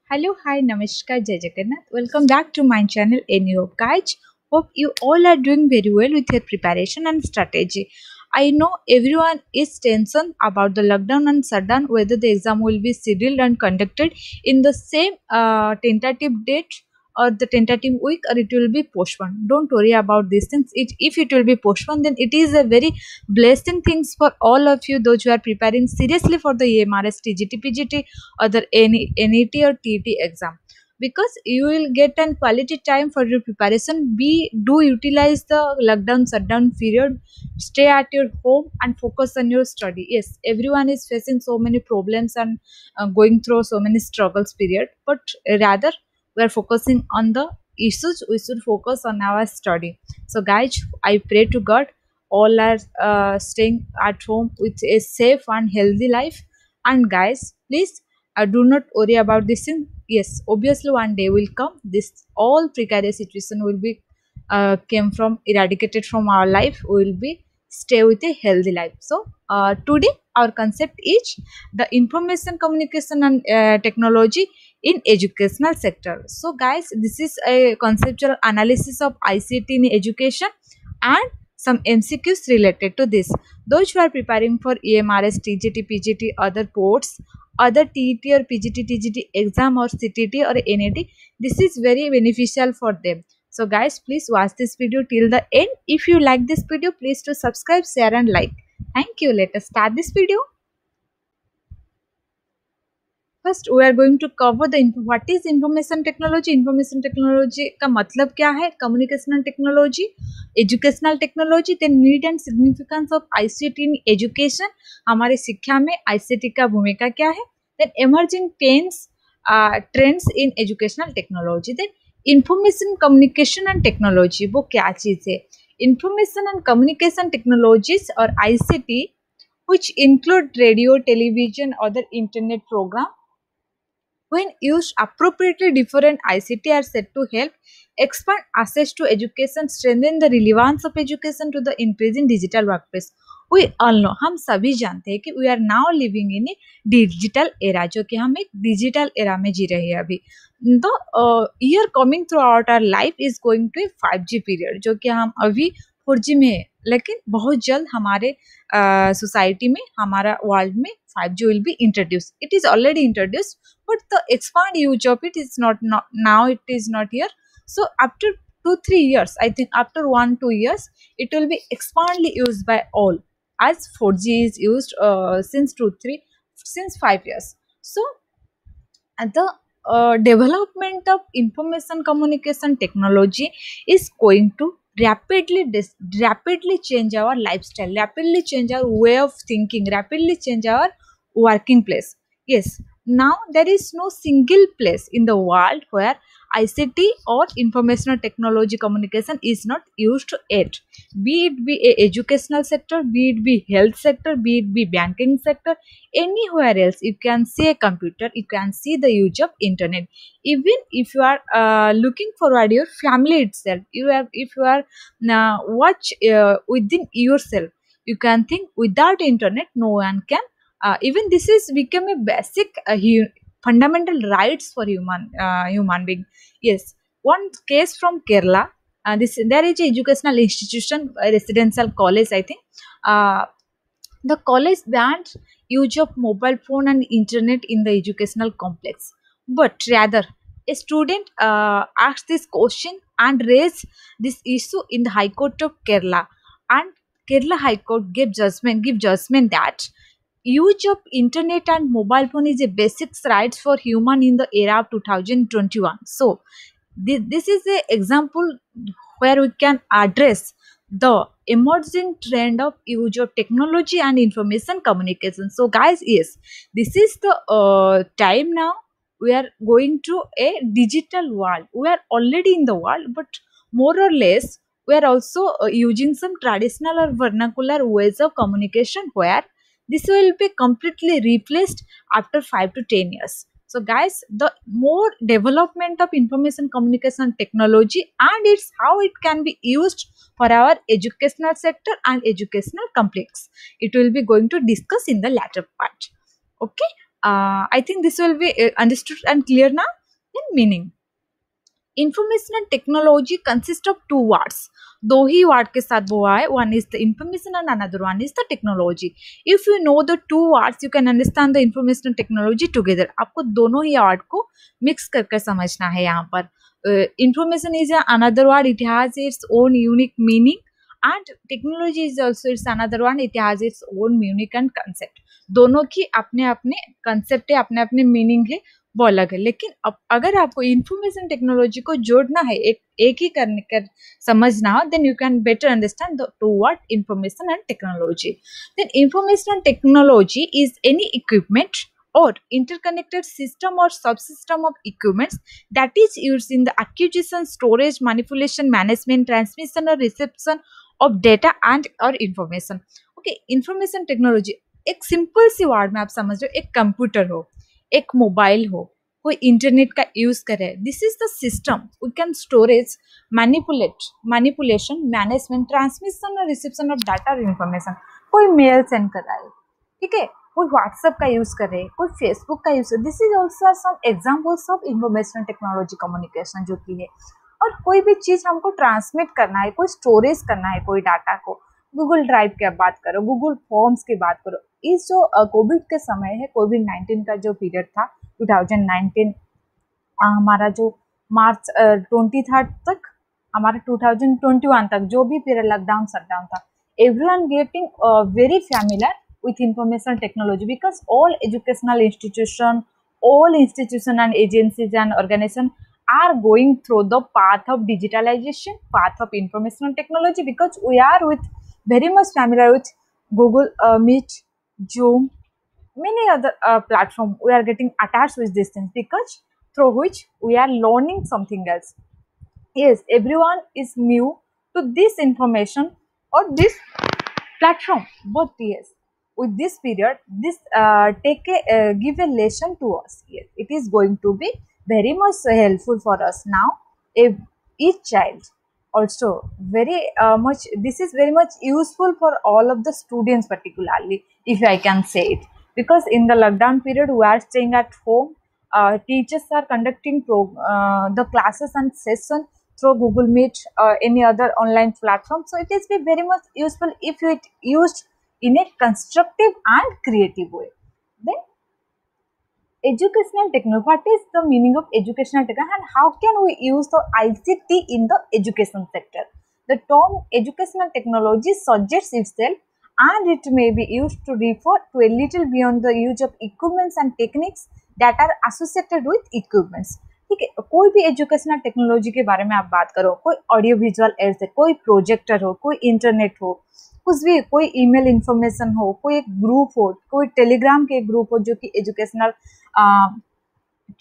Hello, hi, Namaskar, Jai Jagannath. Welcome back to my channel, Any Hope. Guys, hope you all are doing very well with your preparation and strategy. I know everyone is tension about the lockdown and shutdown, whether the exam will be scheduled and conducted in the same tentative date or the tentative week, or it will be postponed. Don't worry about these things. If it will be postponed, then it is a very blessing things for all of you, those who are preparing seriously for the EMRS, TGT, PGT, other any NET or TET exam, because you will get an quality time for your preparation. Be do utilize the lockdown shutdown period, stay at your home and focus on your study. Yes, everyone is facing so many problems and going through so many struggles period, but rather we are focusing on the issues. We should focus on our study. So guys, I pray to God all are staying at home with a safe and healthy life. And guys, please do not worry about this thing. Yes, obviously one day will come. This all precarious situation will be came from eradicated from our life. We will be stay with a healthy life. So today our concept is the information communication and technology in educational sector. So guys, this is a conceptual analysis of ICT in education and some MCQs related to this. Those who are preparing for EMRS, TGT, PGT, other ports, other TET or PGT, TGT exam or CTT or NAT, this is very beneficial for them. So guys, please watch this video till the end. If you like this video, please to subscribe, share and like. Thank you. Let us start this video. First we are going to cover the what is information technology. Information technology का मतलब क्या है? Communicational technology, educational technology, the need and significance of ICT in education. हमारे शिक्षा में ICT का भूमिका क्या है? Then emerging trends in educational technology. Then information communication and technology वो क्या चीज है? इंफॉर्मेशन एंड कम्युनिकेशन टेक्नोलॉजीज और ICT which include radio, television, other internet program. When used appropriately, different ICT are said to help expand access to education, strengthen the relevance of education to the increasing digital workplace. We all know, हम सभी जानते हैं कि we are now living in a digital era, जो कि हम एक digital era में जी रहे हैं अभी. The year coming throughout our life is going to a 5G period, जो कि हम अभी 4G में है, लेकिन बहुत जल्द हमारे सोसाइटी में, हमारा वर्ल्ड में 5G will be introduced. It is already introduced, but the expand use of it is not now. It is not here. So after 2-3 years, I think after 1-2 years, it will be expandly used by all, as 4G is used since 5 years. So the development of information communication technology is going to rapidly change our lifestyle, rapidly change our way of thinking, rapidly change our working place. Yes, now there is no single place in the world where ICT or informational technology communication is not used yet. Be it be a educational sector, be it be health sector, be it be banking sector, anywhere else you can see a computer, you can see the use of internet. Even if you are looking forward your family itself, if you are watch within yourself, you can think without internet no one can. Even this is become a basic fundamental rights for human being. Yes, one case from Kerala. There is a educational institution, a residential college, I think. The college banned use of mobile phone and internet in the educational complex, but rather a student asked this question and raised this issue in the High Court of Kerala, and Kerala High Court give judgment that use of internet and mobile phone is a basic rights for human in the era of 2021. So this is an example where we can address the emerging trend of use of technology and information communication. So guys, yes, this is the time now we are going to a digital world. We are already in the world, but more or less we are also using some traditional or vernacular ways of communication, where this will be completely replaced after 5 to 10 years. So guys, the more development of information communication technology and it's how it can be used for our educational sector and educational complex, it will be going to discuss in the latter part. Okay, I think this will be understood and clear now. and meaning. Information and technology consist of two words. दो ही word के साथ बोला है. One is the information and another one is the technology. If you know the two words, you can understand the information and technology together. आपको दोनों ही word को mix करके समझना है यहाँ पर. Information is another word. It has its own unique meaning. And technology is also it's another one. It has its own unique and concept. दोनों की अपने अपने कंसेप्ट है, अपने अपने मीनिंग है, वो अलग है. लेकिन अब अगर आपको इंफॉर्मेशन टेक्नोलॉजी को जोड़ना है, एक ही करने कर समझना हो, then you can better understand the two word information and technology. Then information and technology is any equipment or interconnected system or subsystem of equipments that is used in the acquisition, storage, manipulation, management, transmission or reception of data and or information. Okay, information technology एक simple सी word में आप समझ रहे हो. एक computer हो, एक mobile हो, कोई इंटरनेट का यूज करे, this is the system. We can storage, manipulation, management, transmission और रिसेप्शन ऑफ डाटा और इंफॉर्मेशन. कोई मेल सेंड कर रहा है, ठीक है, कोई व्हाट्सएप का यूज करे, कोई फेसबुक का यूज करे, this is also some examples of information technology communication जो की है. और कोई भी चीज हमको ट्रांसमिट करना है, कोई स्टोरेज करना है कोई डाटा को, गूगल ड्राइव की बात करो, गूगल फॉर्म्स की बात करो. इस जो कोविड के समय है, कोविड-19 का जो पीरियड था 2019, हमारा जो मार्च 23 तक, हमारा 2021 तक जो भी पीरियड लॉकडाउन शटडाउन था, everyone getting very familiar with information technology because all educational institution and agencies and organization are going through the path of digitalization, path of information technology, because we are with very much familiar with Google Meet, Zoom, many other platform. We are getting attached with these things because through which we are learning something else. Yes, everyone is new to this information or this platform, but yes, with this period, this give a lesson to us. Yes, it is going to be very much helpful for us now. If each child also very much, this is very much useful for all of the students particularly, if I can say it, because in the lockdown period we are staying at home. Teachers are conducting the classes and session through Google Meet or any other online platform. So it is be very much useful if it used in a constructive and creative way. Then educational technology. What is the meaning of educational technology and how can we use the ICT in the education sector? The term educational technology suggests itself and it may be used to refer to a little beyond the use of equipments and techniques that are associated with equipments. ठीक है, कोई भी educational technology के बारे में आप बात करो, कोई ऑडियो विजुअल एड्स है, कोई प्रोजेक्टर हो, कोई इंटरनेट हो, कुछ भी, कोई ईमेल इंफॉर्मेशन हो, कोई एक ग्रुप हो, कोई टेलीग्राम के ग्रुप हो जो कि एजुकेशनल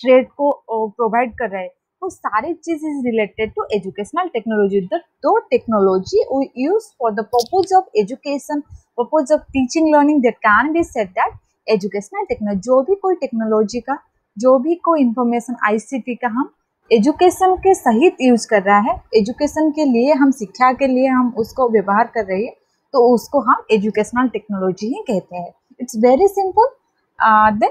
ट्रेड को प्रोवाइड कर रहे हैं, वो सारी चीज is related to educational technology. Though technology we use for the purpose of education, purpose of teaching learning, that can be said that educational technology. जो भी कोई टेक्नोलॉजी का, जो भी कोई इंफॉर्मेशन आईसीटी का हम एजुकेशन के सहित यूज कर रहा है, एजुकेशन के लिए, हम शिक्षा के लिए हम उसको व्यवहार कर रहे हैं, तो उसको हम एजुकेशनल टेक्नोलॉजी ही कहते हैं. It's very simple. Then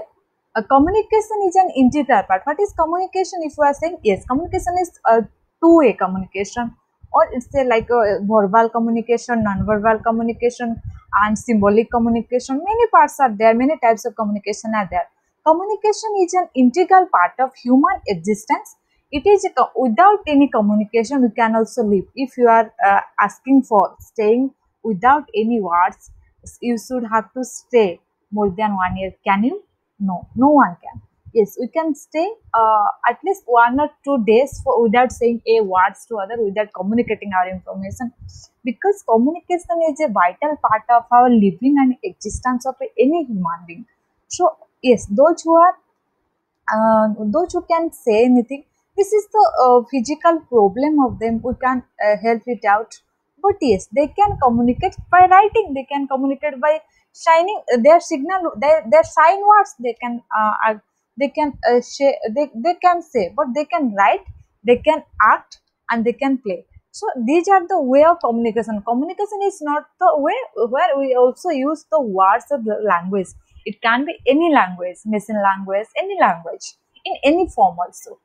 communication is an integral part. What is communication? If we are saying, yes, communication is two-way communication, or it's like verbal communication, non-verbal communication, and symbolic communication. Many parts are there, many types of communication are there. Communication is an integral part of human existence. It is without any communication we can also live. If you are asking for staying without any words, you should have to stay more than 1 year. Can you? No, no one can. Yes, we can stay at least 1 or 2 days without saying a words to other, without communicating our information, because communication is a vital part of our living and existence of any human being. So yes, those who can say anything, this is the physical problem of them, we can help it out. But yes, they can communicate by writing, they can communicate by shining their signal, their sign words, they can share, they can say, but they can write, they can act, and they can play. So these are the way of communication. Communication is not the way where we also use the words of the language. It can be any language, machine language, any language, in any form also.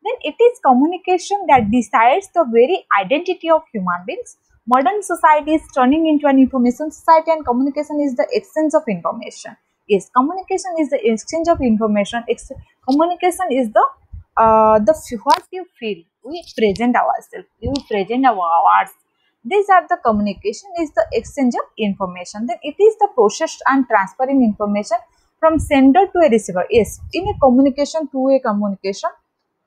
then it is communication that decides the very identity of human beings. Modern society is turning into an information society, and communication is the exchange of information. Yes, communication is the exchange of information. Communication is what you feel. We present ourselves. We present our words. These are the communication is the exchange of information. Then it is the process and transferring information from sender to a receiver. Yes, in a communication, two-way communication,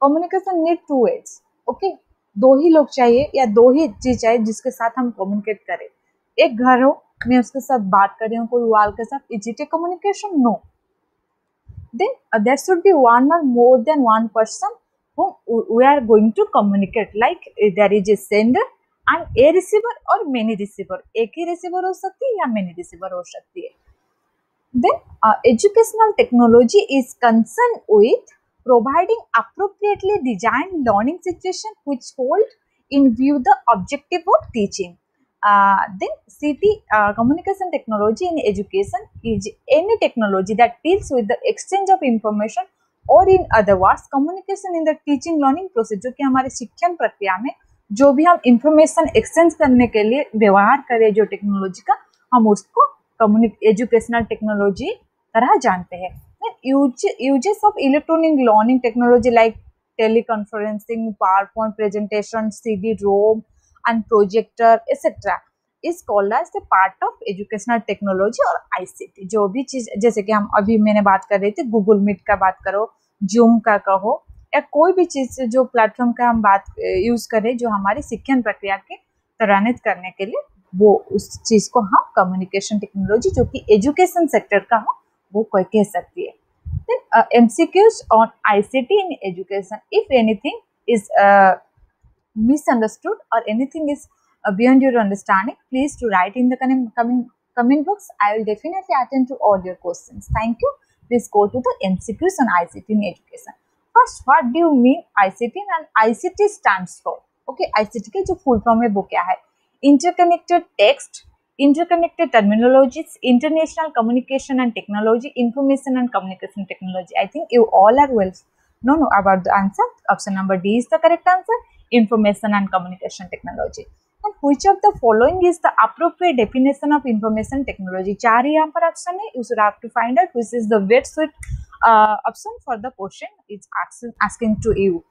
communication need two ways. Okay, दो ही लोग चाहिए या दो ही चीज चाहिए जिसके साथ हम कम्युनिकेट करें. एक घर हो, मैं उसके साथ बात कर रही हूँ कोई वाल के साथ, is it a communication? No. Then there should be one or more than one person whom we are going to communicate. Like there is a sender and a receiver or many receiver. एक ही receiver हो सकती है या many receiver हो सकती है. Then educational technology is concerned with providing appropriately designed learning situation which hold in view the objective of teaching. Then CT, communication technology in education is any technology that deals with the exchange of information और in other words communication in the teaching learning process, जो कि हमारे शिक्षण प्रक्रिया में जो भी हम इंफॉर्मेशन एक्सचेंज करने के लिए व्यवहार करें जो टेक्नोलॉजी का, हम उसको एजुकेशनल टेक्नोलॉजी तरह जानते हैं. Uses of electronic learning technology like teleconferencing, PowerPoint presentation, CD-ROM and projector etc. is called as the part of educational technology और ICT. जो भी चीज जैसे कि हम अभी मैंने बात कर रही थी, गूगल मीट का बात करो, जूम का कहो, या कोई भी चीज जो प्लेटफॉर्म का हम बात यूज करें जो हमारी शिक्षण प्रक्रिया के त्वरान्वित करने के लिए, वो उस चीज को हम कम्युनिकेशन टेक्नोलॉजी जो कि एजुकेशन सेक्टर का हो वो कोई कह सकती है. Then MCQs on ICT in education. If anything is misunderstood or anything is beyond your understanding, please to write in the comment box. I will definitely attend to all your questions. Thank you. Please go to the MCQs on ICT in education. First, what do you mean ICT? And ICT stands for, okay, ICT के जो full form है वो क्या है? Interconnected text, interconnected terminologies, international communication and technology, information and communication technology. I think you all are well know about the answer. Option number D is the correct answer. Information and communication technology. And which of the following is the appropriate definition of information technology? चार यहाँ पर option है. You should have to find out which is the best suit option for the question. It's asking to you.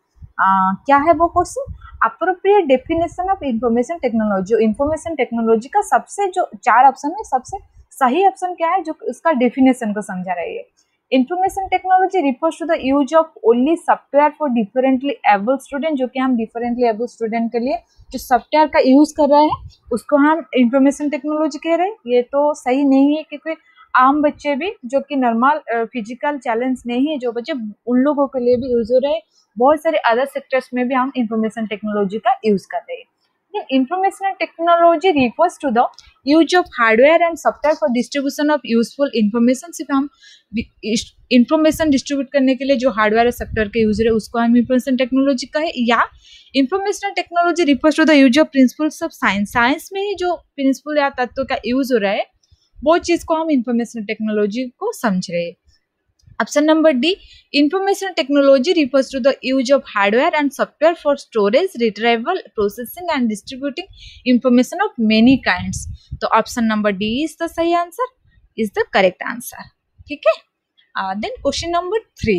क्या है वो question? Appropriate definition of information technology. Information technology का सबसे जो चार ऑप्शन है सबसे सही ऑप्शन क्या है जो उसका डेफिनेशन को समझा रही है. Information technology refers to the use of only software for differently able student. जो कि हम डिफरेंटली एबल स्टूडेंट के लिए जो सॉफ्टवेयर का यूज कर रहे हैं उसको हम इंफॉर्मेशन टेक्नोलॉजी कह रहे हैं. ये तो सही नहीं है क्योंकि आम बच्चे भी जो कि नॉर्मल फिजिकल चैलेंज नहीं है जो बच्चे, उन लोगों के लिए भी यूज हो रहे हैं. बहुत सारे अदर सेक्टर्स में भी हम इंफॉर्मेशन टेक्नोलॉजी का यूज कर रहे हैं. Information technology refers to the use of hardware and software for distribution of useful information. सिर्फ हम इंफॉर्मेशन डिस्ट्रीब्यूट करने के लिए जो हार्डवेयर और सॉफ्टवेयर के यूज रहे उसको हम इंफॉर्मेशन टेक्नोलॉजी का है. या information technology refers to the use of principles of science. Science में ही जो प्रिंसिपल या तत्व का यूज हो रहा है वो चीज को हम इंफॉर्मेशन टेक्नोलॉजी को समझ रहे हैं. Option number D, information technology refers to the use of hardware and software for storage, retrieval, processing and distributing information of many kinds. तो option number D is the सही answer, is the correct answer. ठीक है. Then question number 3,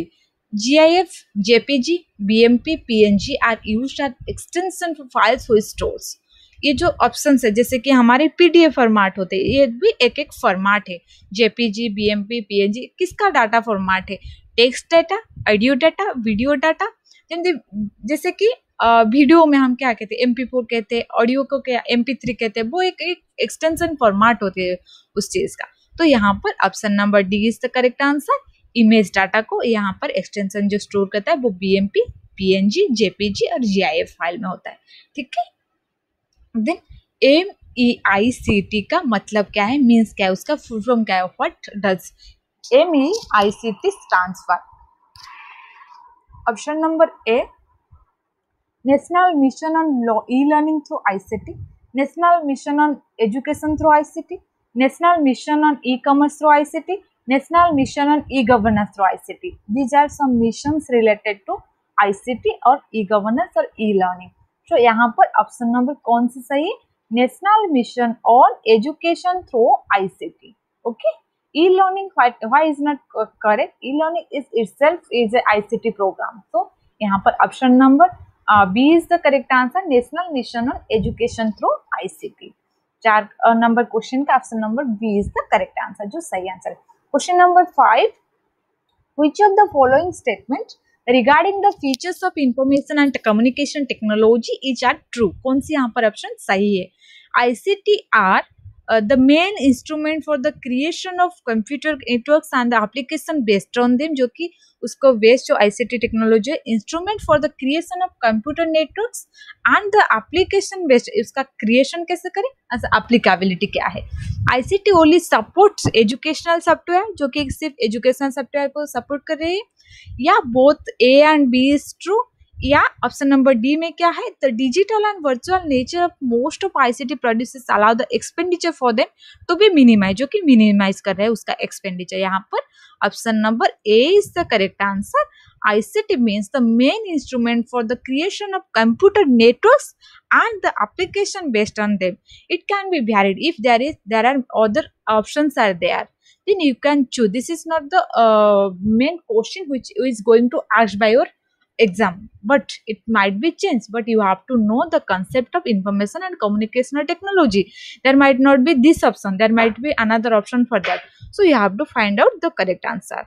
GIF, JPG, BMP, PNG are used as extension for files for stores. ये जो option है जैसे कि हमारे पीडीएफ फॉर्मेट होते हैं, ये भी एक एक फॉर्मेट है. जेपीजी, बीएमपी, पीएनजी किसका डाटा फॉर्मेट है? Text data, audio data, video data. जैसे कि वीडियो में हम क्या कहते हैं? MP4 कहते हैं, ऑडियो को क्या MP3 कहते हैं. वो एक एक्सटेंशन फॉर्मेट होते हैं उस चीज का. तो यहाँ पर option number D is the correct answer. Image data को यहाँ पर एक्सटेंशन जो स्टोर करता है वो BMP, PNG, JPG और GIF फाइल में होता है. ठीक है. देन MEICT का मतलब क्या है? मीन्स क्या है? उसका फुल फॉर्म क्या है? What does MEICT stands for? Option number A, national mission on e learning through ICT, national mission on education through ICT, national mission on e commerce through ICT, national mission on e governance through ICT. These are some missions related to ICT और e-governance और e-learning. तो यहाँ पर option number कौन सा सही है? National mission on education through ICT. Okay. E-learning, why is not correct? E-learning is itself is a ICT program. So यहाँ पर option number B is the correct answer. National mission on education through ICT. 4 number question का option number B is the correct answer, जो सही answer है. Question number 5. Which of the following statement regarding the features of information and communication technology is are true? कौन सी यहाँ पर option सही है? ICT are the main instrument for the creation of computer networks and the application based on them, जो कि उसको based जो ICT technology है, instrument for the creation of computer networks and the application based. इसका creation कैसे करें, applicability क्या है? ICT only supports educational software, जो कि सिर्फ एजुकेशनल सॉफ्टवेयर को सपोर्ट कर रही है, या both A and B is true, या ऑप्शन नंबर डी में क्या है? The digital and virtual nature of most of ICT produces allow the expenditure for them to be minimise, जो कि मिनिमाइज कर रहे हैं उसका एक्सपेंडिचर. यहाँ पर option number A is the correct answer. ICT means the main instrument for the creation of computer networks and the application based on them. It can be varied if there are other options are there. Then you can choose. This is not the main question which is going to ask by your exam, but it might be changed. But you have to know the concept of information and communicational technology. There might not be this option. There might be another option for that. So you have to find out the correct answer.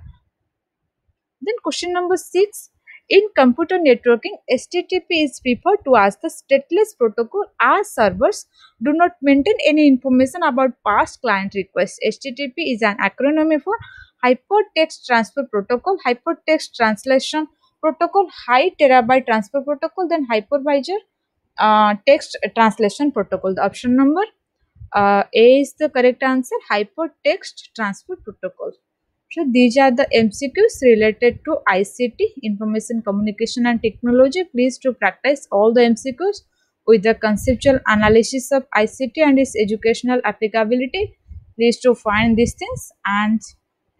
Then question number 6. In computer networking, HTTP is referred to as the stateless protocol as servers do not maintain any information about past client requests. HTTP is an acronym for Hypertext Transfer Protocol, Hypertext Translation Protocol, High Terabyte Transfer Protocol, then Hypervisor Text Translation Protocol. The option number A is the correct answer, Hypertext Transfer Protocol. So these are the MCQs related to ICT, Information Communication and Technology. Please to practice all the MCQs with the conceptual analysis of ICT and its educational applicability. Please to find these things, and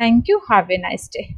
thank you. Have a nice day.